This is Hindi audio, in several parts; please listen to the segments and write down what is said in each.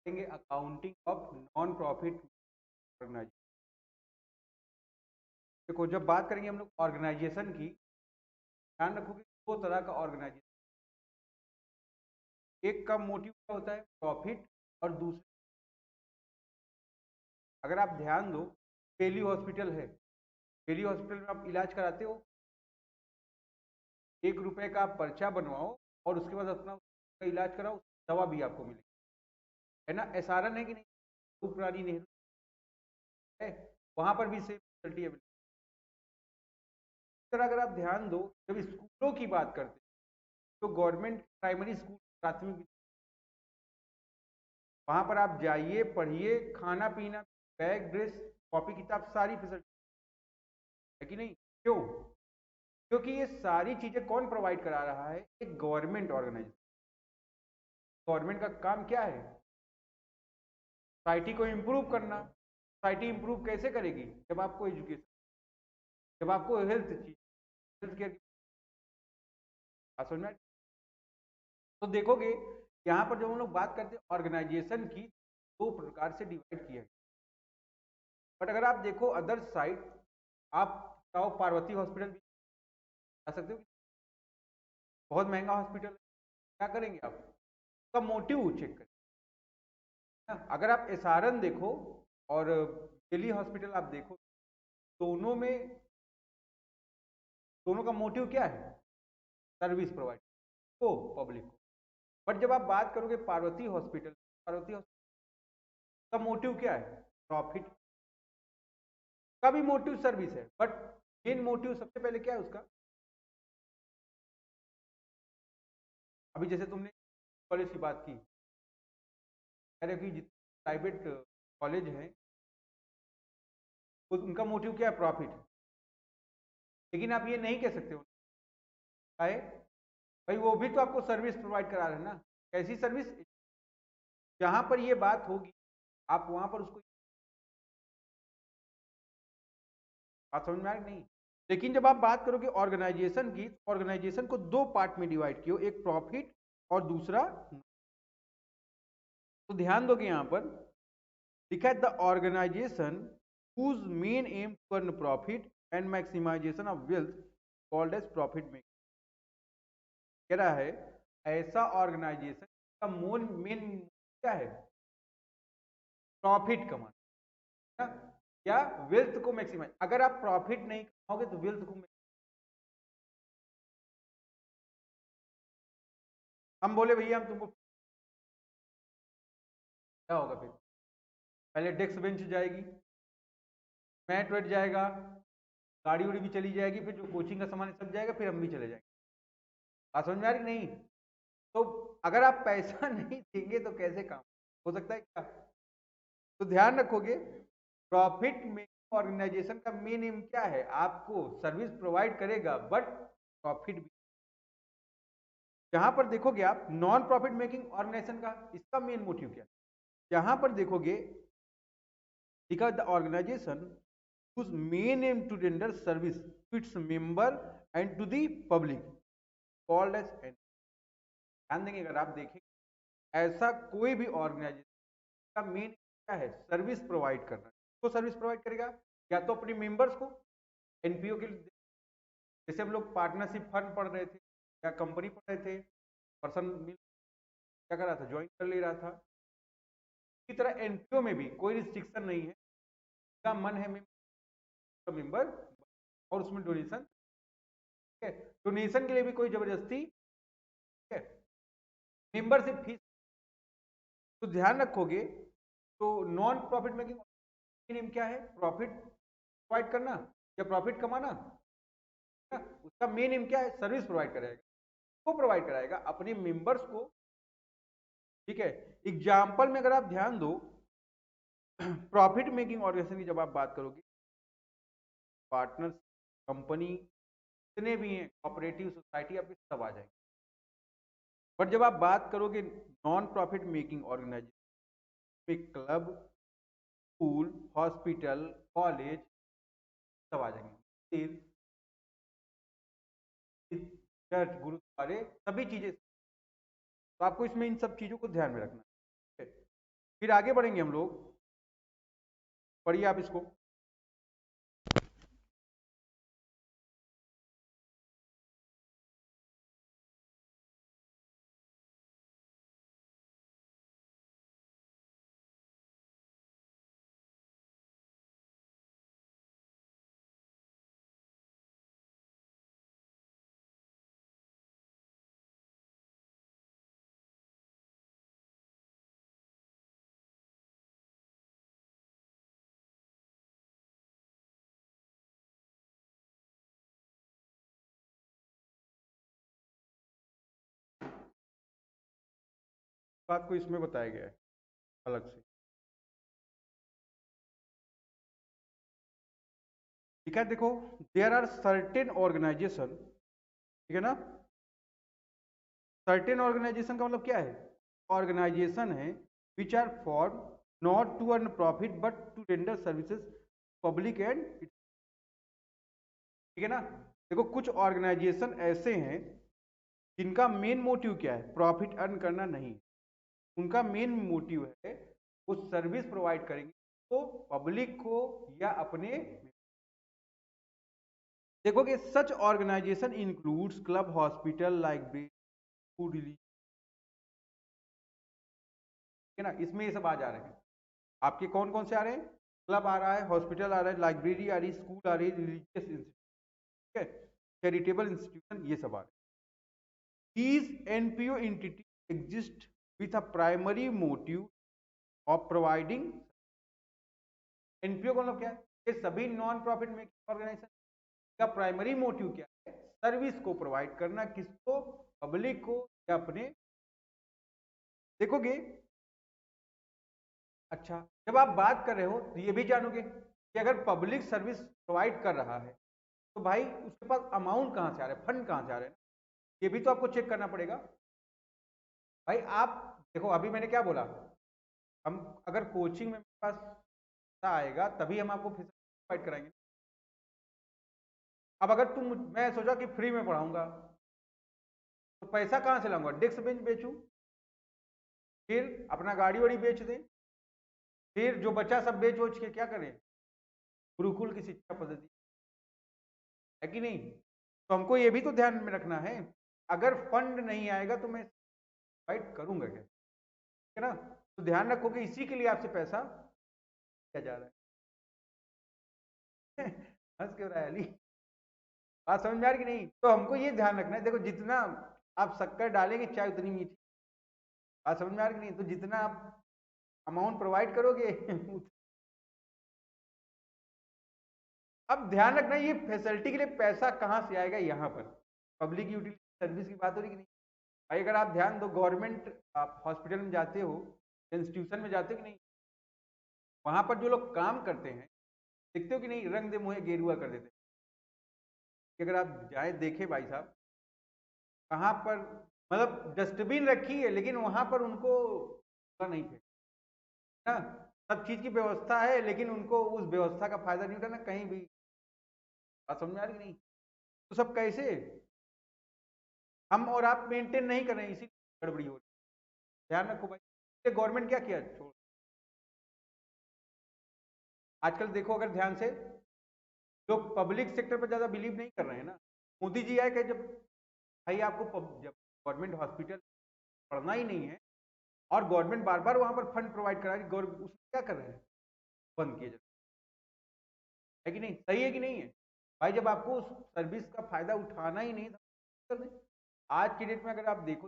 करेंगे accounting of non profit organization. देखो जब बात करेंगे हम लोग ऑर्गेनाइजेशन की, ध्यान रखो कि दो तरह का ऑर्गेनाइजेशन, एक का मोटिव क्या होता है प्रॉफिट, और दूसरा, अगर आप ध्यान दो, पेली हॉस्पिटल है, पेली हॉस्पिटल में आप इलाज कराते हो, 1 रुपए का आप पर्चा बनवाओ और उसके बाद अपना इलाज कराओ, दवा भी आपको मिलेगी, है ना। एसआरएन है कि नहीं, पुरानी नेहरू है, वहां पर भी सेम फैसिलिटी है। इस तरह अगर आप ध्यान दो, जब स्कूलों की बात करते हैं तो गवर्नमेंट प्राइमरी स्कूल, प्राथमिक, वहां पर आप जाइए, पढ़िए, खाना पीना, बैग, ड्रेस, कॉपी किताब, सारी फैसिलिटी है कि नहीं। क्यों? क्योंकि ये सारी चीजें कौन प्रोवाइड करा रहा है, एक गवर्नमेंट ऑर्गेनाइजेशन। गवर्नमेंट का काम क्या है, सोसाइटी को इम्प्रूव करना। सोसाइटी इम्प्रूव कैसे करेगी, जब आपको एजुकेशन, जब आपको हेल्थ चीज, हेल्थ केयर समझ में। तो देखोगे यहाँ पर जब हम लोग बात करते हैं ऑर्गेनाइजेशन की, दो प्रकार से डिवाइड किया है। बट अगर आप देखो अदर साइड, आप चाहो पार्वती हॉस्पिटल भी जा सकते हो, बहुत महंगा हॉस्पिटल है, क्या करेंगे आप, उसका मोटिव चेक करें ना। अगर आप एसआरएन देखो और दिल्ली हॉस्पिटल आप देखो, दोनों में, दोनों का मोटिव क्या है, सर्विस प्रोवाइड को पब्लिक को। बट जब आप बात करोगे पार्वती हॉस्पिटल, पार्वती हॉस्पिटल का मोटिव क्या है, प्रॉफिट, का भी मोटिव सर्विस है, बट मेन मोटिव सबसे पहले क्या है उसका। अभी जैसे तुमने कॉलेज की बात की, कह रहे कि जितने प्राइवेट कॉलेज हैं उनका मोटिव क्या है, प्रॉफिट। लेकिन आप ये नहीं कह सकते हो है भाई, वो भी तो आपको सर्विस प्रोवाइड करा रहे हैं ना। कैसी सर्विस, जहां पर ये बात होगी आप वहां पर उसको, बात समझ में आ रही नहीं। लेकिन जब आप बात करोगे ऑर्गेनाइजेशन की, ऑर्गेनाइजेशन को दो पार्ट में डिवाइड किया, एक प्रॉफिट और दूसरा, तो ध्यान दोगे यहां पर लिखा है the organization whose main aim to earn profit and maximization of wealth called as profit making। कह रहा है ऐसा ऑर्गेनाइजेशन का मेन क्या है, प्रॉफिट कमाना, है ना, या वेल्थ को मैक्सिमाइज। अगर आप प्रॉफिट नहीं कमाओगे तो वेल्थ को, हम बोले भैया हम तुमको, क्या होगा फिर, पहले डेस्क बेंच जाएगी, मैट वेट जाएगा, गाड़ी उड़ी भी चली जाएगी, फिर जो कोचिंग का सामान सब जाएगा, फिर हम भी चले जाएंगे। बात समझ में आ रही नहीं। तो अगर आप पैसा नहीं देंगे तो कैसे काम हो सकता है क्या। तो ध्यान रखोगे प्रॉफिट मेकिंग ऑर्गेनाइजेशन का मेन एम क्या है, आपको सर्विस प्रोवाइड करेगा बट प्रॉफिट भी। जहां पर देखोगे आप नॉन प्रॉफिट मेकिंग ऑर्गेनाइजेशन का, इसका मेन मोटिव क्या है, जहां पर देखोगे लिखा the organization whose main aim to render service to its member and to the public called as, ध्यान देंगे अगर आप देखेंगे ऐसा कोई भी ऑर्गेनाइजेशन का मेन क्या है, सर्विस प्रोवाइड करना। तो सर्विस प्रोवाइड करेगा या तो अपने मेंबर्स को, एनपीओ के, जैसे हम लोग पार्टनरशिप फंड पढ़ रहे थे या कंपनी पढ़ रहे थे, पर्सन क्या कर रहा था, ज्वाइन कर ले रहा था। इसी तरह एनपीओ में भी कोई रिस्ट्रिक्शन नहीं है, का मन है मेंबर, और उसमें डोनेशन, ठीक है, डोनेशन के लिए भी कोई जबरदस्ती, ठीक है, मेंबरशिप फीस। तो ध्यान रखोगे तो नॉन प्रॉफिट मेकिंग क्या है, प्रॉफिट प्रोवाइड करना या प्रॉफिट कमाना, उसका मेन एम क्या है, सर्विस प्रोवाइड करेगा, को प्रोवाइड कराएगा अपने मेंबर्स को, ठीक है। एग्जाम्पल में अगर आप ध्यान दो प्रॉफिट मेकिंग ऑर्गेनाइजेशन की जब आप बात करोगे, पार्टनर्स, कंपनी, जितने भी हैं, कोऑपरेटिव सोसाइटी, आपके सब आ जाएंगे। बट जब आप बात करोगे नॉन प्रॉफिट मेकिंग ऑर्गेनाइजेशन में, क्लब, स्कूल, हॉस्पिटल, कॉलेज, सब आ जाएंगे, चर्च, गुरुद्वारे, सभी चीजें। तो आपको इसमें इन सब चीजों को ध्यान में रखना है। फिर आगे बढ़ेंगे हम लोग, पढ़िए आप इसको। बात को इसमें बताया गया है अलग से, ठीक है। देखो, देयर आर सर्टेन ऑर्गेनाइजेशन, ठीक है ना। सर्टेन ऑर्गेनाइजेशन का मतलब क्या है? ऑर्गेनाइजेशन है which are form not to earn profit but to render services public and, ठीक है ना। देखो, कुछ ऑर्गेनाइजेशन ऐसे हैं जिनका मेन मोटिव क्या है? प्रॉफिट अर्न करना नहीं, उनका मेन मोटिव है वो सर्विस प्रोवाइड करेंगे तो पब्लिक को या अपने। देखोगे such organisation includes club, hospital, library, food, ठीक है ना। इसमें ये सब आ जा रहे हैं आपके, कौन कौन से आ रहे हैं? क्लब आ रहा है, हॉस्पिटल आ रहा है, लाइब्रेरी आ रही, स्कूल आ रही, रिलीजियस इंस्टीट्यूट, ठीक है, चैरिटेबल इंस्टीट्यूशन, ये सब आ रहे हैं। These NPO entity exist with a primary motive of providing. NPO का मतलब क्या है? ये सभी नॉन प्रॉफिट मेकिंग ऑर्गेनाइजेशन का प्राइमरी मोटिव क्या है? सर्विस को प्रोवाइड करना, किसको? पब्लिक को या अपने। देखोगे, अच्छा, जब आप बात कर रहे हो तो ये भी जानोगे कि अगर पब्लिक सर्विस प्रोवाइड कर रहा है तो भाई उसके पास अमाउंट कहाँ से आ रहा है, फंड कहाँ से आ रहे हैं, ये भी तो आपको चेक करना पड़ेगा। भाई आप देखो, अभी मैंने क्या बोला, हम अगर कोचिंग में मेरे पास पैसा आएगा तभी हम आपको फैसिलिटी प्रोवाइड कराएंगे। अब अगर मैं सोचा कि फ्री में पढ़ाऊंगा तो पैसा कहाँ से लाऊंगा? डेस्क बेंच बेचूं, फिर अपना गाड़ी वाड़ी बेच दें, फिर जो बच्चा सब बेच वोच के क्या करें? गुरुकुल की शिक्षा पद्धति है कि नहीं? तो हमको ये भी तो ध्यान में रखना है, अगर फंड नहीं आएगा तो मैं फाइट करूंगा क्या, ठीक है ना। तो ध्यान रखो कि इसी के लिए आपसे पैसा किया जा रहा है। हंस क्यों रहा है अली? बात समझ में आ रही कि नहीं? तो हमको ये ध्यान रखना है, देखो जितना आप शक्कर डालेंगे चाय उतनी मीठी। बात समझ में आ रही कि नहीं? तो जितना आप अमाउंट प्रोवाइड करोगे अब ध्यान रखना, ये फैसिलिटी के लिए पैसा कहाँ से आएगा? यहाँ पर पब्लिक यूटिलिटी सर्विस की बात हो रही कि नहीं भाई? अगर आप ध्यान दो, गवर्नमेंट आप हॉस्पिटल में जाते हो, इंस्टीट्यूशन में जाते हो कि नहीं, वहां पर जो लोग काम करते हैं देखते हो कि नहीं, रंग दे मुहे गेरुआ कर देते हैं। कि अगर आप जाए देखे भाई साहब, कहाँ पर मतलब डस्टबिन रखी है लेकिन वहां पर उनको नहीं फेंक ना, सब चीज की व्यवस्था है लेकिन उनको उस व्यवस्था का फायदा नहीं उठाना कहीं भी। बात समझ में आ रही नहीं? तो सब कैसे हम और आप मेंटेन नहीं कर रहे हैं, इसी गड़बड़ी हो रही है। ध्यान रखो भाई, गवर्नमेंट क्या किया, छोड़। आजकल देखो अगर ध्यान से, लोग पब्लिक सेक्टर पर ज्यादा बिलीव नहीं कर रहे हैं ना। मोदी जी आए कि जब भाई आपको जब गवर्नमेंट हॉस्पिटल पढ़ना ही नहीं है और गवर्नमेंट बार बार वहां पर फंड प्रोवाइड करा रही, उसमें क्या कर रहे हैं? बंद किए जाए, है कि नहीं? सही है कि नहीं है? भाई जब आपको उस सर्विस का फायदा उठाना ही नहीं था, आज की डेट में अगर आप देखो,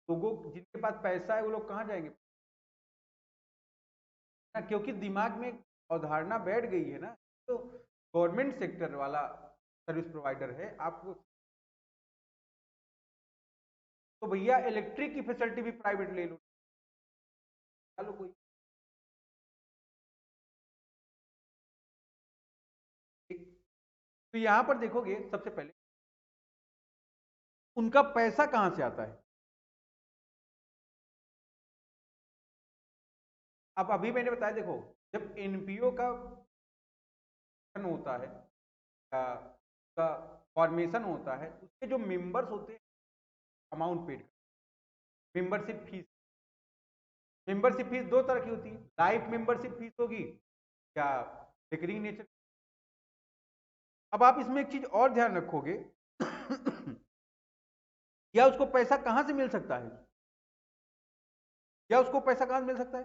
लोगों जिनके पास पैसा है वो लोग कहाँ जाएंगे ना, क्योंकि दिमाग में अवधारणा बैठ गई है ना, तो गवर्नमेंट सेक्टर वाला सर्विस प्रोवाइडर है आपको, तो भैया इलेक्ट्रिक की फैसिलिटी भी प्राइवेट ले लो, चलो कोई। ठीक, तो यहां पर देखोगे सबसे पहले उनका पैसा कहां से आता है। अब अभी मैंने बताया, देखो जब एनपीओ का होता है, का फॉर्मेशन होता है, उसके जो मेंबर्स होते हैं amount paid, membership fees, membership fees दो तरह की होती है, लाइफ मेंबरशिप फीस होगी या रिकरिंग नेचर। अब आप इसमें एक चीज और ध्यान रखोगे या उसको पैसा कहां से मिल सकता है, या उसको पैसा कहां से मिल सकता है,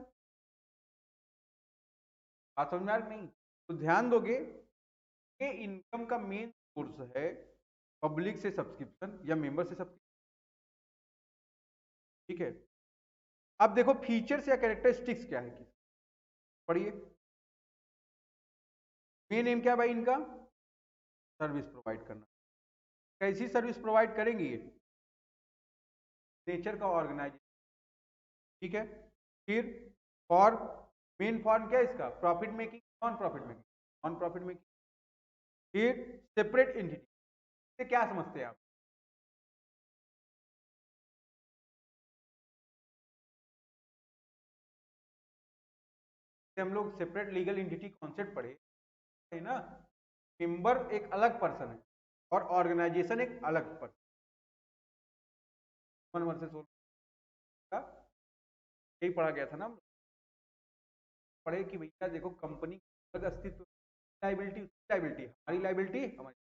बात समझ में आ रही नहीं? तो ध्यान दोगे कि इनकम का मेन सोर्स है पब्लिक से सब्सक्रिप्शन या मेंबर से सब्सक्रिप्शन। ठीक है, अब देखो फीचर्स या कैरेक्टरिस्टिक्स क्या है, पढ़िए। मेन एम क्या है भाई इनका, सर्विस प्रोवाइड करना। कैसी सर्विस प्रोवाइड करेंगे ये, नेचर का ऑर्गेनाइजेशन। ठीक है, फिर फॉर, मेन फॉर्म क्या है इसका, profit making, non profit making, non profit making. फिर सेपरेट एंटिटी, से क्या समझते हैं आप, हम लोग सेपरेट लीगल एंटिटी कॉन्सेप्ट पढ़े है ना। मेंबर एक अलग पर्सन है और ऑर्गेनाइजेशन एक अलग पर्सन, वन वर्सेस ऑल का यही पढ़ा गया था ना। पढ़े कि भैया देखो कंपनी का अस्तित्व, लाइबिलिटी लाइबिलिटी हमारी लाइबिलिटी हमारी,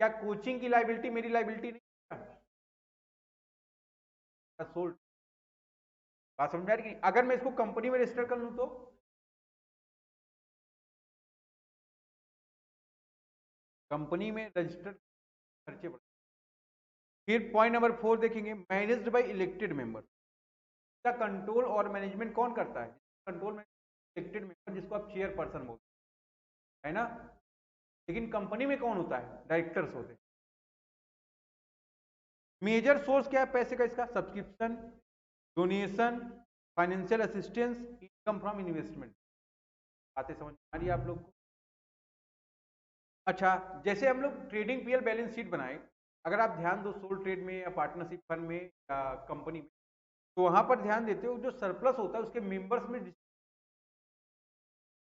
क्या कोचिंग की लाइबिलिटी मेरी लाइबिलिटी नहीं है, सोल्ड। बात समझ में आ रही कि अगर मैं इसको कंपनी में रजिस्टर कर लूं तो कंपनी में रजिस्टर खर्चे बढ़े। फिर पॉइंट नंबर 4 देखेंगे, मैनेज्ड बाय इलेक्टेड मेंबर। का कंट्रोल और मैनेजमेंट कौन करता है, कंट्रोल में इलेक्टेड मेंबर जिसको आप चेयरपर्सन बोलते हैं, है ना। लेकिन कंपनी में कौन होता है, डायरेक्टर्स होते हैं। मेजर सोर्स क्या है पैसे का इसका, subscription, donation, financial assistance, income from investment. बातें समझ आ रही है आप लोग को। अच्छा, जैसे हम लोग ट्रेडिंग पीएल बैलेंस शीट बनाए, अगर आप ध्यान दो सोल ट्रेड में या पार्टनरशिप फंड में या कंपनी में, तो वहां पर ध्यान देते हो जो सरप्लस होता है उसके मेंबर्स में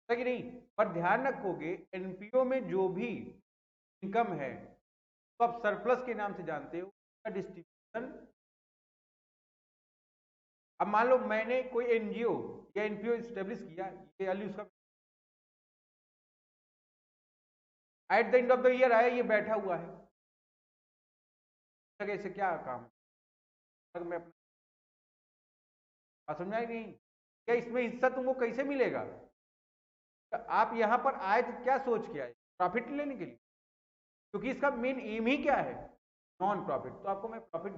कि नहीं। पर ध्यान रखोगे एनपीओ में जो भी इनकम है तो आप सरप्लस के नाम से जानते हो, उसका डिस्ट्रीब्यूशन। अब मान लो मैंने कोई एनजीओ या एनपीओ स्टेब्लिश किया, ये वैल्यू उसका at the end of the year आया, ये बैठा हुआ है, इसे क्या काम है, मैं अपना समझ में आई नहीं, क्या इसमें हिस्सा तुमको कैसे मिलेगा। तो आप यहां पर आए तो क्या सोच के आए, प्रॉफिट लेने के लिए, क्योंकि इसका मेन एम ही क्या है, नॉन प्रॉफिट। तो आपको मैं प्रॉफिट,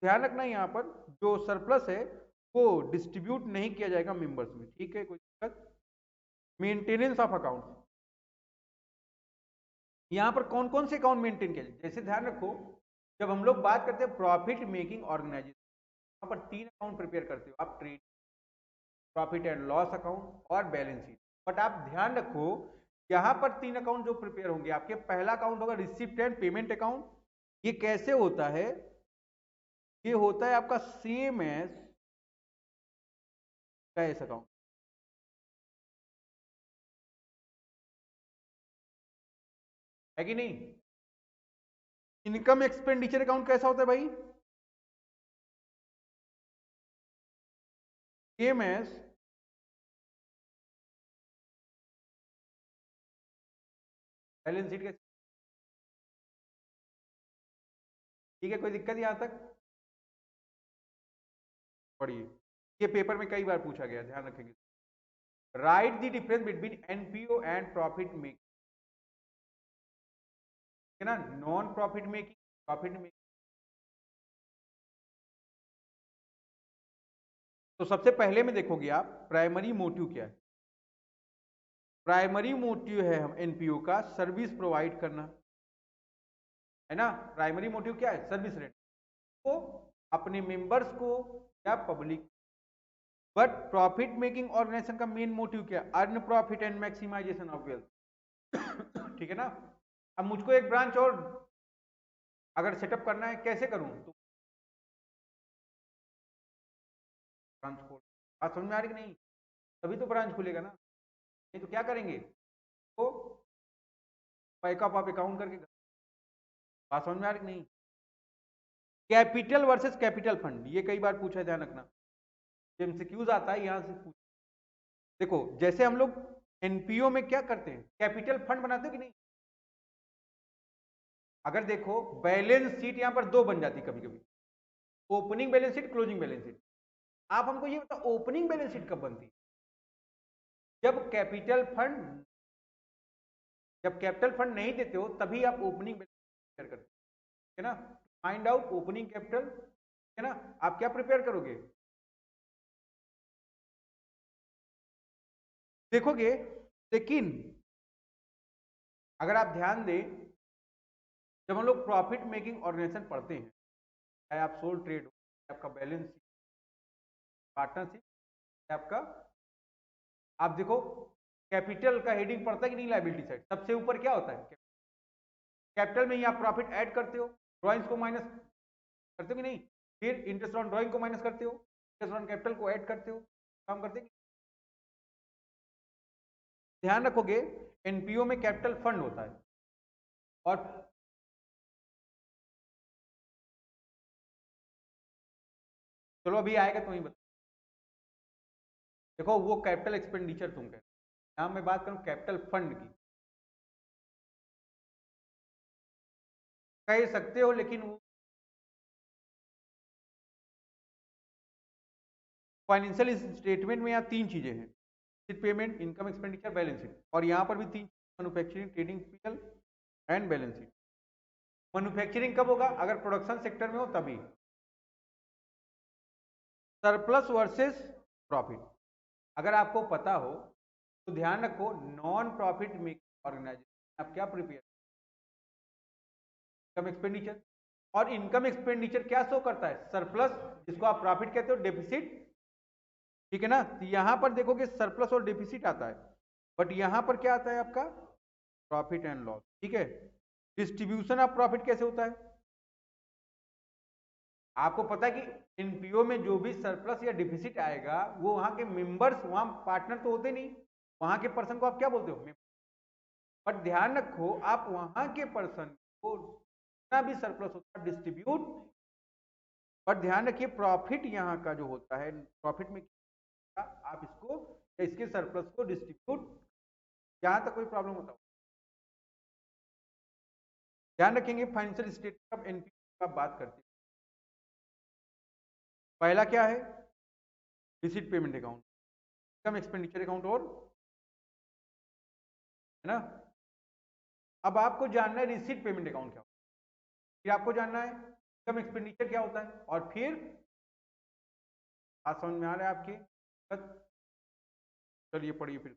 ध्यान रखना यहां पर जो सरप्लस है वो डिस्ट्रीब्यूट नहीं किया जाएगा मेंबर्स में। ठीक है, कोई दिक्कत। मेंटेनेंस ऑफ अकाउंट, यहां पर कौन कौन से अकाउंट मेंटेन किया जाए, जैसे ध्यान रखो जब हम लोग बात करते हैं प्रॉफिट मेकिंग ऑर्गेनाइजेशन, वहां पर 3 अकाउंट प्रिपेयर करते हो आप, trade, profit and loss account और बैलेंस शीट। बट आप ध्यान रखो यहां पर 3 अकाउंट जो प्रिपेयर होंगे आपके, पहला अकाउंट होगा रिसिप्ट एंड पेमेंट अकाउंट। ये कैसे होता है, ये होता है आपका सेम एज कैश अकाउंट, है कि नहीं। इनकम एक्सपेंडिचर अकाउंट कैसा होता है भाई, सेम एज बैलेंस शीट के। ठीक है, कोई दिक्कत यहां तक, पढ़िए। ये पेपर में कई बार पूछा गया, ध्यान रखेंगे। Right the difference between NPO and profit making, है ना, non profit making, profit making. तो सबसे पहले में देखोगे आप प्राइमरी मोटिव क्या है, प्राइमरी मोटिव है हम एनपीओ का सर्विस प्रोवाइड करना, है ना। प्राइमरी मोटिव क्या है, सर्विस रेंट को अपने मेंबर्स को या public. But profit making organization का मेन मोटिव क्या है, earn profit and maximization of wealth. ठीक है ना। अब मुझको एक ब्रांच और अगर सेटअप करना है, कैसे करूं, तो ब्रांच खोल, बात समझ में आ रही कि नहीं, तभी तो ब्रांच खुलेगा ना, नहीं तो क्या करेंगे, तो पैकअप ऑफ अकाउंट करके। बात समझ में आ रही कि नहीं। कैपिटल वर्सेस कैपिटल फंड, ये कई बार पूछा है, ध्यान रखना, एमसीक्यूज आता है यहां से पूछ। देखो जैसे हम लोग एनपीओ में क्या करते हैं, कैपिटल फंड बनाते हो कि नहीं। अगर देखो बैलेंस शीट यहां पर दो बन जाती कभी कभी, opening balance sheet, closing balance sheet. आप हमको ये बताओ ओपनिंग बैलेंस शीट कब बनती है, जब कैपिटल फंड, जब कैपिटल फंड नहीं देते हो तभी आप ओपनिंग बैलेंस शीट करते हो, है ना। फाइंड आउट ओपनिंग कैपिटल, है ना, आप क्या प्रिपेयर करोगे, देखोगे। लेकिन अगर आप ध्यान दें, जब हम लोग प्रॉफिट मेकिंग ऑर्गेनाइजेशन पढ़ते हैं, चाहे आप सोल ट्रेड हो, आपका बैलेंस पार्टनरशिप, आपका, आप देखो कैपिटल का हेडिंग पड़ता है कि नहीं, लायबिलिटी साइड सबसे ऊपर क्या होता है, कैपिटल में ही आप प्रॉफिट ऐड करते हो, ड्रॉइंग्स को माइनस करते हो कि नहीं, फिर इंटरेस्ट ऑन ड्रॉइंग को माइनस करते हो, इंटरेस्ट ऑन कैपिटल को ऐड करते हो, काम करते हैं। ध्यान रखोगे एनपीओ में कैपिटल फंड होता है, और चलो अभी आएगा तो ही बता। देखो वो कैपिटल एक्सपेंडिचर तुम कह, यहां मैं बात करूं कैपिटल फंड की, कह सकते हो लेकिन वो फाइनेंशियल स्टेटमेंट में यहाँ तीन चीजें हैं, payment, income expenditure, balance sheet, और यहाँ पर भी तीन, manufacturing, trading, PL and balance sheet. Manufacturing कब होगा, अगर प्रोडक्शन सेक्टर में हो तभी, सरप्लस वर्सेस प्रॉफिट। अगर आपको पता हो तो ध्यान रखो, नॉन प्रॉफिट मेकिंग ऑर्गेनाइजेशन आप क्या प्रिपेयर, इनकम एक्सपेंडिचर, और इनकम एक्सपेंडिचर क्या शो करता है, सरप्लस, जिसको आप प्रॉफिट कहते हो, डेफिसिट, ठीक है ना। तो यहां पर देखोगे सरप्लस और डेफिसिट आता है, बट यहां पर क्या आता है आपका, प्रॉफिट एंड लॉस, ठीक है। डिस्ट्रीब्यूशन ऑफ प्रॉफिट कैसे होता है, आपको पता है कि एनपीओ में जो भी सरप्लस या डिफिसिट आएगा, वो वहां के मेंबर्स, वहां पार्टनर तो होते नहीं, वहां के पर्सन को आप क्या बोलते हो, बट ध्यान रखो आप वहां के पर्सन को जितना भी सरप्लस होता है डिस्ट्रीब्यूट, बट ध्यान रखिए प्रॉफिट यहाँ का जो होता है, प्रॉफिट में आप इसको या इसके सरप्लस को डिस्ट्रीब्यूट, जहां तक कोई प्रॉब्लम होता हो ध्यान रखेंगे। फाइनेंशियल स्टेटमेंट ऑफ एनपीओ की बात करते हैं, पहला क्या है, receipt payment account, income expenditure account, और है ना। अब आपको जानना है रिसीट पेमेंट अकाउंट क्या होता है, फिर आपको जानना है इनकम एक्सपेंडिचर क्या होता है, और फिर बात समझ में आ रहा है आपके, चलिए पढ़िए फिर।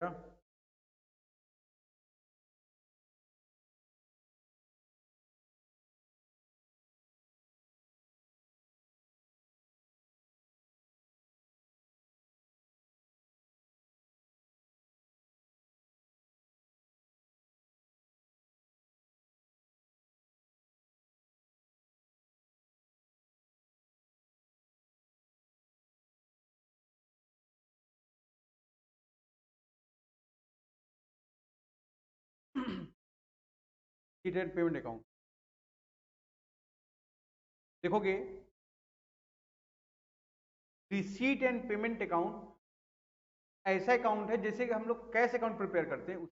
क्या? रिसीट एंड पेमेंट अकाउंट देखोगे, रिसीट एंड पेमेंट अकाउंट ऐसा अकाउंट है जैसे कि हम लोग कैश अकाउंट प्रिपेयर करते हैं,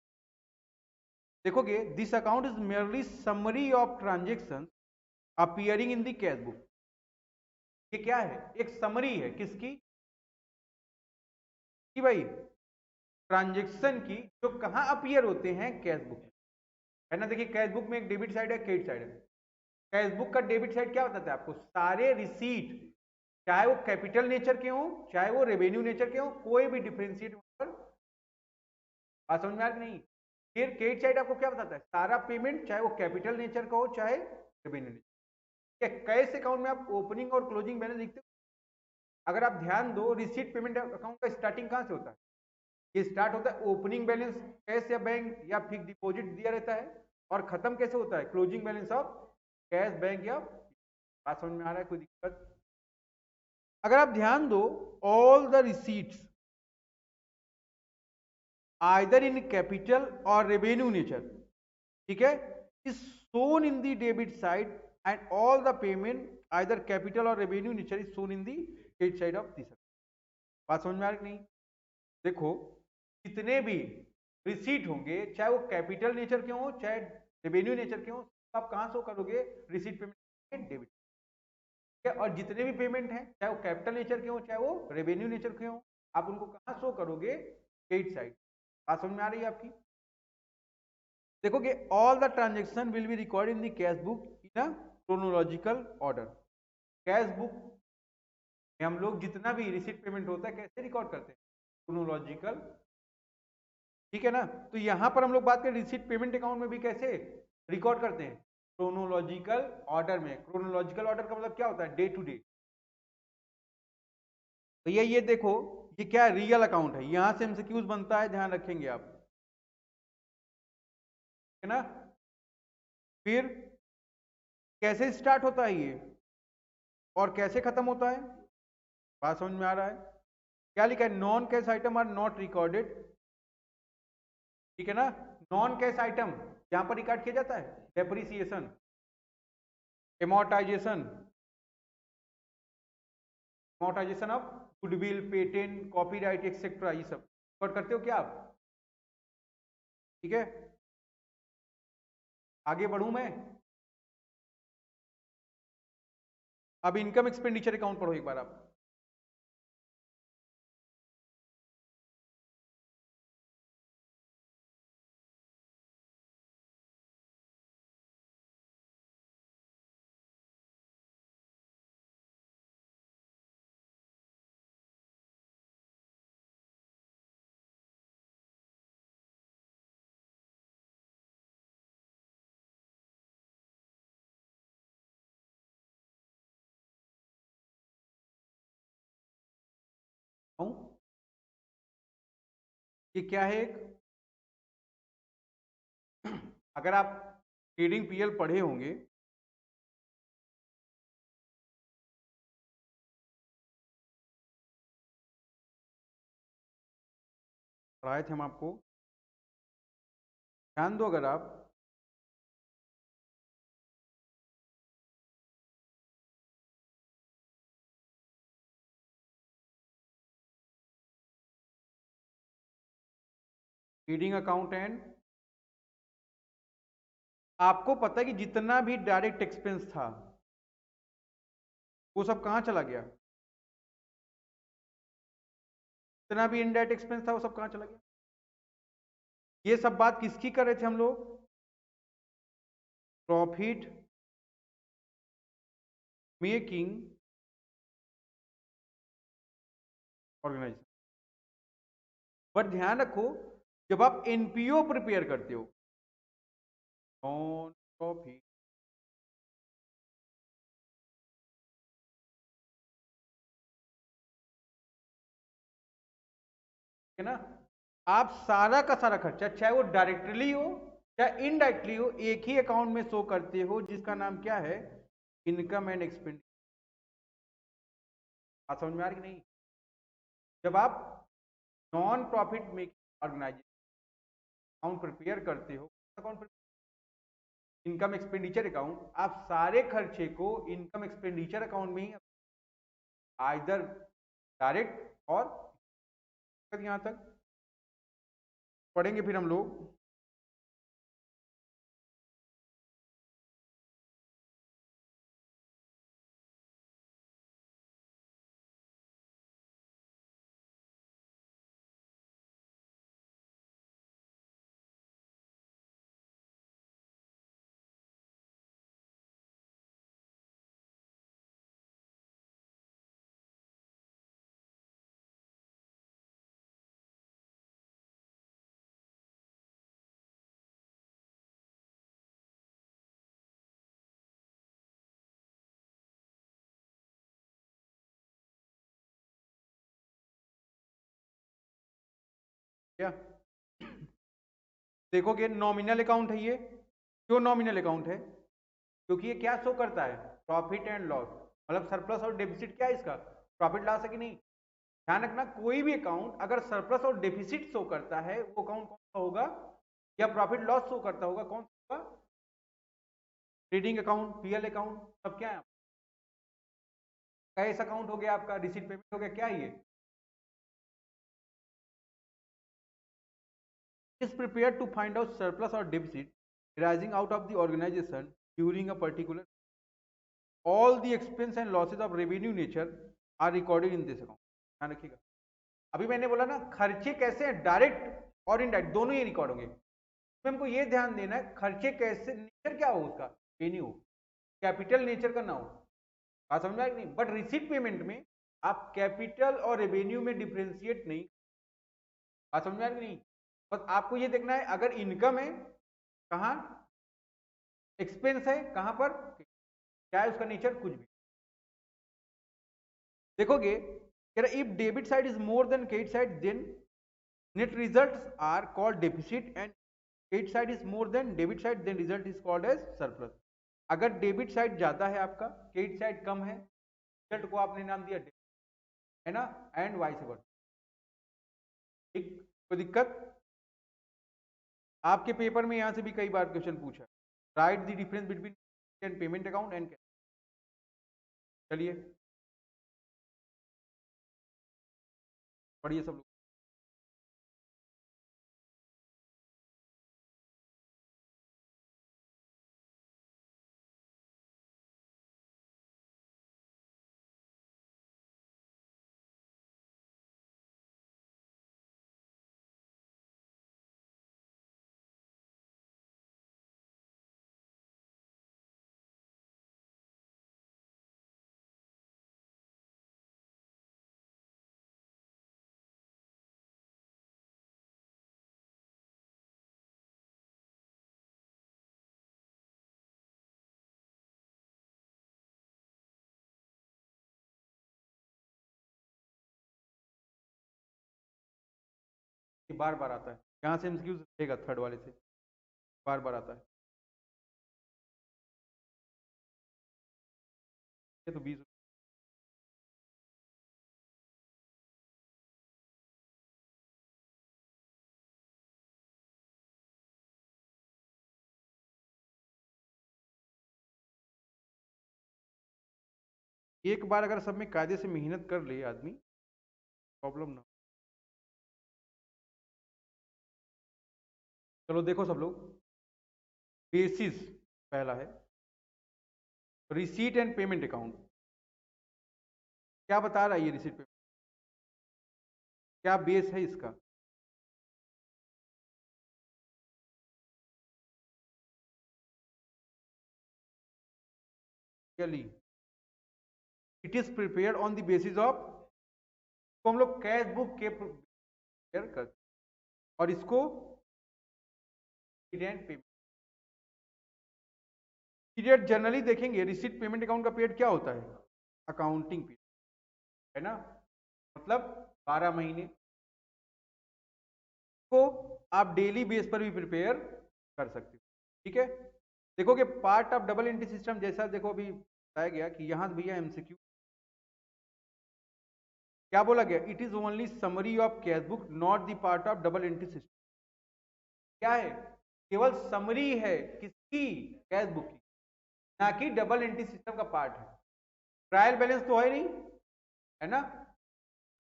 देखोगे this account is merely summary of transaction appearing in the cash book, ये क्या है, एक समरी है किसकी, कि भाई ट्रांजेक्शन की, जो कहाँ अपीयर होते हैं, कैश बुक में, है ना। देखिए कैश बुक में एक डेबिट साइड है, क्रेडिट साइड है। कैश बुक का डेबिट साइड क्या बताता है आपको, सारे रिसीट, चाहे वो कैपिटल नेचर के हो चाहे वो रेवेन्यू नेचर के हो, कोई भी डिफरेंशिएट पर, बात समझ में आ रही नहीं। फिर क्रेडिट साइड आपको क्या बताता है, सारा पेमेंट चाहे वो कैपिटल नेचर का हो चाहे रेवेन्यू नेचर। कैश अकाउंट में आप ओपनिंग और क्लोजिंग बैलेंस लिखते हो, अगर आप ध्यान दो, रिसीट पेमेंट अकाउंट का स्टार्टिंग कहां से होता है, ये स्टार्ट होता है ओपनिंग बैलेंस कैश या बैंक या फिक्स डिपॉजिट दिया रहता है, और खत्म कैसे होता है, closing balance of cash bank या, बात समझ में आ रहा है, कोई दिक्कत। अगर आप ध्यान दो, all the receipts either in capital or revenue nature, ठीक है, is shown in the debit side and all the payment either capital or revenue nature is shown in the credit side of this. बात समझ में आ रही नहीं। देखो जितने भी रिसीट होंगे, चाहे वो कैपिटल नेचर के हो चाहे रेवेन्यू नेचर के हो, आप कहां शो करोगे, रिसीट पेमेंट डेबिट, ठीक है। और जितने भी पेमेंट हैं, चाहे वो कैपिटल नेचर के हो चाहे वो रेवेन्यू नेचर के हो, आप उनको कहां शो करोगे, क्रेडिट साइड। बात समझ में आ रही है आपकी। देखोगे all the transaction will be record in the cash book in a chronological order. Cash book में हम लोग जितना भी रिसीट पेमेंट होता है कैसे रिकॉर्ड करते हैं, क्रोनोलॉजिकल, ठीक है ना। तो यहां पर हम लोग बात करें रिसीट पेमेंट अकाउंट में भी कैसे रिकॉर्ड करते हैं, क्रोनोलॉजिकल ऑर्डर में। क्रोनोलॉजिकल ऑर्डर का मतलब क्या होता है, डे टू डे। तो ये देखो, ये क्या रियल अकाउंट है, यहां से एमसीक्यूज बनता है, ध्यान रखेंगे आप, है ना। फिर कैसे स्टार्ट होता है ये और कैसे खत्म होता है, बात समझ में आ रहा है। क्या लिखा है, non cash item are not recorded, ठीक है ना। नॉन कैश आइटम यहां पर रिकॉर्ड किया जाता है, depreciation, amortisation, amortisation of goodwill, patent, copyright etcetera, ये सब रिकॉर्ड करते हो क्या आप, ठीक है। आगे बढ़ूं मैं, अब इनकम एक्सपेंडिचर अकाउंट पढ़ो एक बार आप। ये क्या है, एक अगर आप ट्रेडिंग पीएल पढ़े होंगे, पढ़ाए थे हम आपको, ध्यान दो अगर आप, ट्रेडिंग अकाउंट एंड, आपको पता है कि जितना भी डायरेक्ट एक्सपेंस था वो सब कहां चला गया, जितना भी इनडायरेक्ट एक्सपेंस था वो सब कहां चला गया। ये सब बात किसकी कर रहे थे हम लोग, प्रॉफिट मेकिंग ऑर्गेनाइजेशन। बट ध्यान रखो, जब आप एनपीओ प्रिपेयर करते हो, नॉन प्रॉफिट, है ना, आप सारा का सारा खर्चा, चाहे वो डायरेक्टली हो चाहे इनडायरेक्टली हो, एक ही अकाउंट में शो करते हो, जिसका नाम क्या है, इनकम एंड एक्सपेंडिचर। बात समझ में आ रही नहीं। जब आप non profit making organization account prepare करते हो, अकाउंट, इनकम एक्सपेंडिचर अकाउंट, आप सारे खर्चे को इनकम एक्सपेंडिचर अकाउंट में ही, आइदर डायरेक्ट और, यहां तक पढ़ेंगे फिर हम लोग। क्या देखोगे नॉमिनल अकाउंट है ये, क्यों नॉमिनल अकाउंट है? क्योंकि ये क्या शो करता है? प्रॉफिट एंड लॉस, मतलब सरप्लस और डेफिसिट क्या है इसका? प्रॉफिट लॉस है कि नहीं? ध्यान रखना, कोई भी अकाउंट अगर सरप्लस और डेफिसिट शो करता है वो अकाउंट कौन सा होगा? या प्रॉफिट लॉस शो करता होगा, कौन सा होगा? ट्रेडिंग अकाउंट, पीएल अकाउंट, सब क्या है? कैश अकाउंट हो गया आपका, रिसीट पेमेंट हो गया, क्या है ये? is prepared to find out surplus or deficit arising out of the organization during a particular. All the expense and losses of revenue nature are recorded in this account. ध्यान रखिएगा, अभी मैंने बोला ना खर्चे कैसे हैं, डायरेक्ट और इनडायरेक्ट दोनों ही रिकॉर्ड होंगे। तो हमको ये ध्यान देना है खर्चे कैसे, नेचर क्या हो उसका, रेवेन्यू हो, कैपिटल नेचर का ना हो। बात समझ में आएगी नहीं? बट रिसीट पेमेंट में आप कैपिटल और रेवेन्यू में डिफ्रेंशिएट नहीं। बात समझ में आएगी नहीं? बस आपको ये देखना है अगर इनकम है कहाँ, एक्सपेंस है कहां पर, क्या है उसका नेचर, कुछ भी देखोगे। If debit side is more than credit side then net results are called deficit and credit side is more than debit side then result is called as surplus. अगर डेबिट साइड ज्यादा है आपका, क्रेडिट साइड कम है, रिजल्ट को आपने नाम दिया है ना, एंड वाइस वर्सा। ठीक, कोई दिक्कत? आपके पेपर में यहां से भी कई बार क्वेश्चन पूछा, right the difference between and payment account and. चलिए पढ़िए सब लोग। बार बार आता है, यहाँ से एमसीक्यूज रहेगा, थर्ड वाले से बार बार आता है। ये तो 20। एक बार अगर सब में कायदे से मेहनत कर ले आदमी, प्रॉब्लम ना। चलो देखो सब लोग, बेसिस पहला है रिसीट एंड पेमेंट अकाउंट। क्या बता रहा है ये रिसीट पेमेंट, क्या बेस है इसका? चलिए, it is prepare on the basis of, तो हम लोग कैश बुक के प्रिपेयर करते और इसको पेमेंट पीरियड जनरली देखेंगे। रिसीट पेमेंट अकाउंट का पीरियड क्या होता है? अकाउंटिंग पीरियड, है ना, मतलब 12 महीने को आप डेली बेस पर भी प्रिपेयर कर सकते हो। ठीक है, देखोगे part of double entry system, जैसा देखो अभी बताया गया कि यहां भैया एमसीक्यू क्या बोला गया, it is only summary of cash book not the part of double entry system. क्या है? केवल समरी है किसकी? कैश बुक की, ना कि डबल एंट्री सिस्टम का पार्ट है। ट्रायल बैलेंस तो है नहीं, है ना,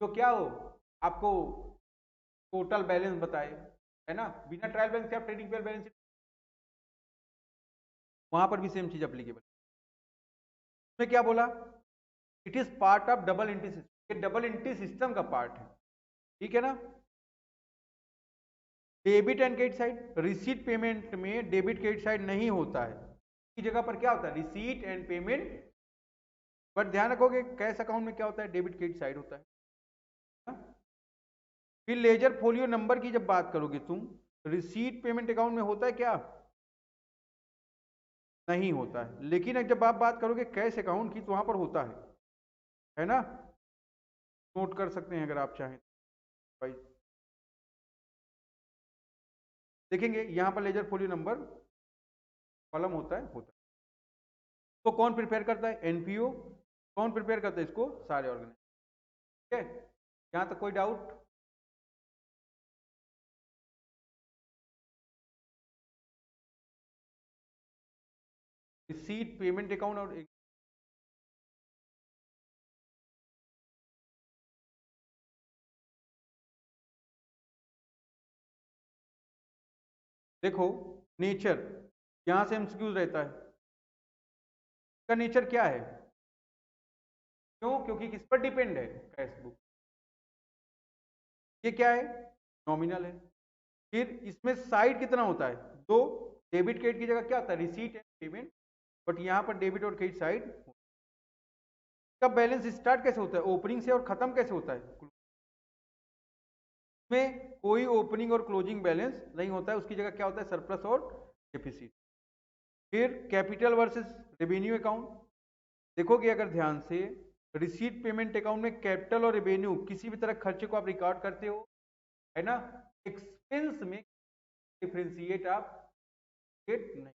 तो क्या हो आपको टोटल बैलेंस बताए, है ना, बिना ट्रायल बैलेंस के आप ट्रेडिंग पेयर बैलेंस, वहां पर भी सेम चीज अप्लीकेबल। उसमें क्या बोला? It is part of double entry system, ये डबल एंट्री सिस्टम का पार्ट है। ठीक है ना। Debit and credit side, receipt payment में डेबिट क्रेडिट साइड नहीं होता है, की जगह पर क्या होता है? Receipt and payment. बट ध्यान रखोगे कैश अकाउंट में क्या होता है? डेबिट क्रेडिट साइड होता है। फिर लेजर फोलियो नंबर की जब बात करोगे तुम, रिसीट पेमेंट अकाउंट में होता है क्या? नहीं होता है। लेकिन जब आप बात करोगे कैश अकाउंट की तो वहां पर होता है ना, नोट कर सकते हैं अगर आप चाहें भाई। देखेंगे यहाँ पर लेजर फोलियो नंबर कॉलम होता है। तो कौन प्रिपेयर करता है? एनपीओ। कौन प्रिपेयर करता है इसको? सारे ऑर्गेनाइजेशन। ठीक है, यहाँ तक कोई डाउट? रिसीट, पेमेंट अकाउंट और देखो नेचर, यहां से एमसीक्यूज रहता है। इसका नेचर क्या है? क्यों? क्योंकि किस पर डिपेंड है? Cash book. ये क्या है? नॉमिनल है। फिर इसमें साइड कितना होता है? दो। डेबिट क्रेडिट की जगह क्या होता है? Receipt and payment. बट यहां पर डेबिट और क्रेडिट साइड। इसका बैलेंस स्टार्ट कैसे होता है? ओपनिंग से। और खत्म कैसे होता है? में कोई ओपनिंग और क्लोजिंग बैलेंस नहीं होता है, उसकी जगह क्या होता है? सरप्लस और डेफिसिट। फिर कैपिटल वर्सेस रेवेन्यू अकाउंट। देखोगे अगर ध्यान से, रिसीट पेमेंट अकाउंट में कैपिटल और रेवेन्यू किसी भी तरह खर्चे को आप रिकॉर्ड करते हो, है ना। एक्सपेंस में डिफरेंशिएट आप नहीं।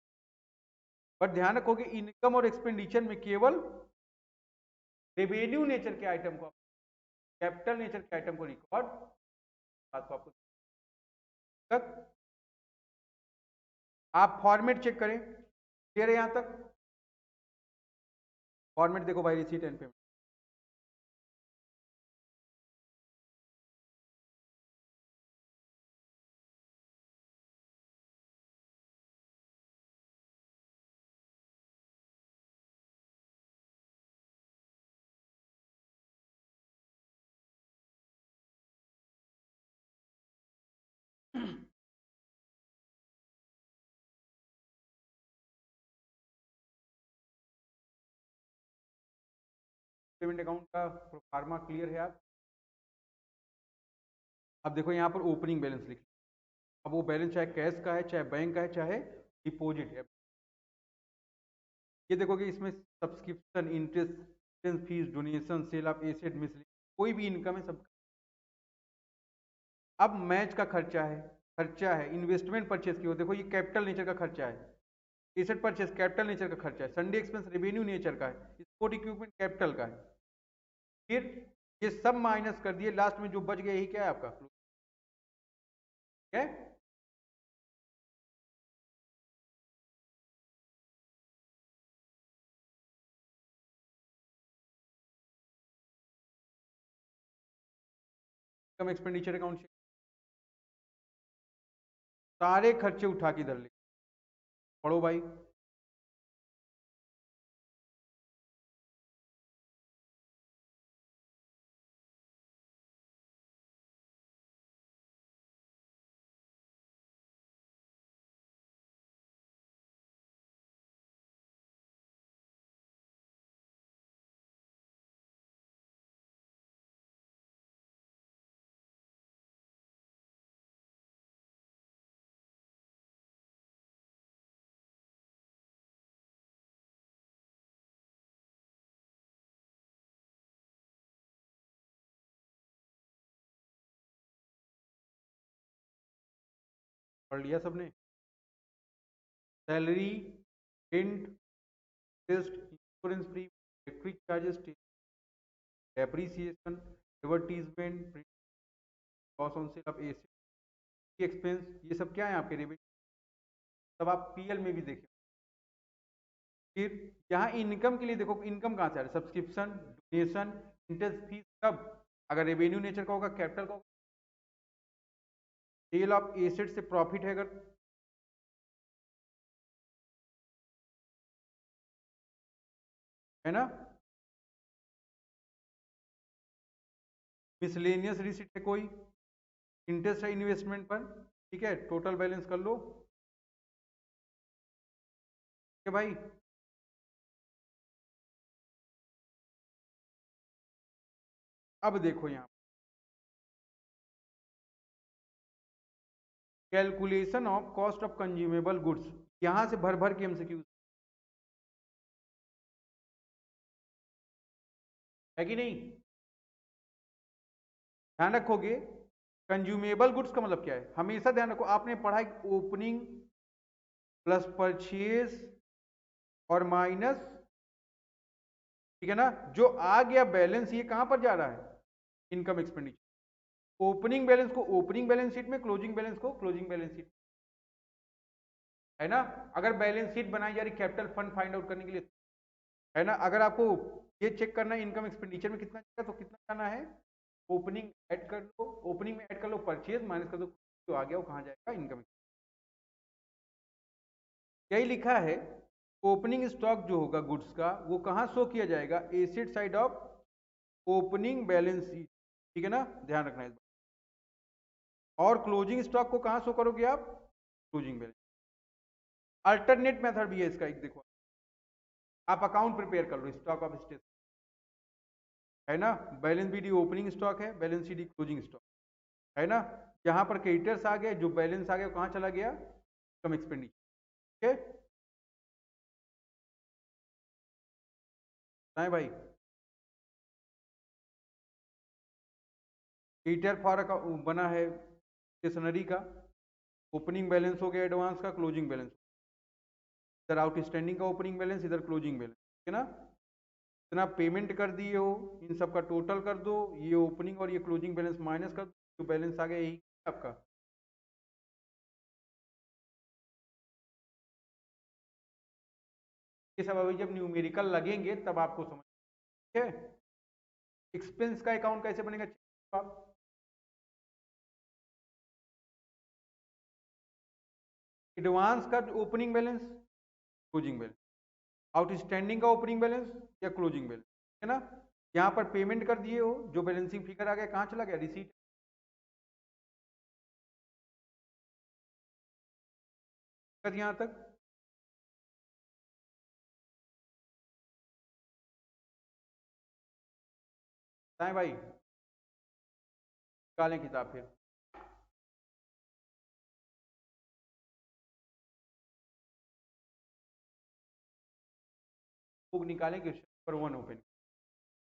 बट ध्यान रखोगे इनकम और एक्सपेंडिचर में केवल रेवेन्यू नेचर के आइटम को, कैपिटल नेचर के आइटम को रिकॉर्ड। बात को आपको तक आप फॉर्मेट चेक करें। क्लियर है यहां तक? फॉर्मेट देखो भाई, receipt and payment. Payment account का प्रोफार्मा क्लियर है आप? अब देखो यहाँ पर ओपनिंग बैलेंस लिख। अब वो बैलेंस चाहे कैश का है, चाहे बैंक का है, चाहे डिपॉजिट है। ये देखोगे इसमें subscription, interest, fees, donation, sale of asset, मिसली, कोई भी इनकम है सब। अब मैच का खर्चा है इन्वेस्टमेंट परचेज की हो, देखो ये कैपिटल नेचर का खर्चा है। एसेट परचेज कैपिटल नेचर का खर्चा है। संडे एक्सपेंस रेवेन्यू नेचर का है। स्पोर्ट इक्विपमेंट कैपिटल का है। फिर ये सब माइनस कर दिए, लास्ट में जो बच गया यही क्या है आपका? क्या है? Income expenditure account. सारे खर्चे उठा के इधर ले पढ़ो भाई। पढ़ लिया सबने? Salary, rent, interest, insurance premium, electric charges, depreciation, advertisement, loss on sale of asset, expense, ये सब क्या है आपके रेवेन्यू? सब आप पीएल में भी देखें। फिर यहाँ इनकम के लिए देखो, इनकम कहाँ से आ रहा है? सब्सक्रिप्शन, डोनेशन, इंटरेस्ट, फीस, सब। अगर रेवेन्यू नेचर का होगा, कैपिटल का होगा। सेल ऑफ एसेट से प्रॉफिट है अगर, है ना। मिसलेनियस रिसिट है कोई, इंटरेस्ट है इन्वेस्टमेंट पर। ठीक है, टोटल बैलेंस कर लो। ठीक है भाई। अब देखो यहाँ calculation of cost of consumable goods, यहां से भर भर के एमसीक्यू है कि नहीं? ध्यान रखोगे कंज्यूमेबल गुड्स का मतलब क्या है, हमेशा ध्यान रखो, आपने पढ़ा है ओपनिंग प्लस परचेज और माइनस, ठीक है ना, जो आ गया बैलेंस ये कहां पर जा रहा है, इनकम एक्सपेंडिचर। ओपनिंग बैलेंस को ओपनिंग बैलेंस शीट में, क्लोजिंग बैलेंस को क्लोजिंग बैलेंस शीट, है ना। अगर बैलेंस शीट बनाई जा रही कैपिटल फंड फाइंड आउट करने के लिए, है ना, अगर आपको ये चेक करना है इनकम एक्सपेंडिचर में कितना जाएगा तो कितना जाना है, ओपनिंग ऐड कर लो, ओपनिंग में ऐड कर लो परचेज, माइनस कर दो जो आ गया वो कहां जाएगा, इनकम। यही लिखा है, ओपनिंग स्टॉक जो होगा गुड्स का वो कहां शो किया जाएगा, asset side of opening balance sheet, ठीक है ना, ध्यान रखना इस बात। और क्लोजिंग स्टॉक को कहां शो करोगे आप, क्लोजिंग बैलेंस। अल्टरनेट मेथड भी है इसका, एक देखो, आप अकाउंट प्रिपेयर कर लो स्टॉक ऑफ स्टेट, है ना, बैलेंस शीट ओपनिंग स्टॉक है, बैलेंस शीट क्लोजिंग स्टॉक, है ना। यहां पर क्रेडिटर्स आ गए, जो बैलेंस आ गया कहां चला गया, इनकम एक्सपेंडिचर, ठीक है भाई। क्रेडिटर फॉर बना है स्टेशनरी का, ओपनिंग बैलेंस हो गया एडवांस का, क्लोजिंग बैलेंस, इधर आउटस्टैंडिंग का ओपनिंग बैलेंस, इधर क्लोजिंग बैलेंस, ठीक है ना। इतना पेमेंट कर दिए हो, इन सब का टोटल कर दो, ये ओपनिंग और ये क्लोजिंग बैलेंस माइनस कर दो, जो बैलेंस आ गया यही आपका। ये सब अभी जब न्यूमेरिकल लगेंगे तब आपको समझ, ठीक है। एक्सपेंस का अकाउंट कैसे बनेगा, आप एडवांस का opening balance, closing balance, outstanding का ओपनिंग बैलेंस या क्लोजिंग बैलेंस, है ना। यहाँ पर पेमेंट कर दिए हो, जो बैलेंसिंग फिगर आ गया कहाँ चला गया, रिसीट, यहाँ तक। बताएं भाई, निकालें किताब फिर, बुक निकालें, क्वेश्चन नंबर 1 ओपन।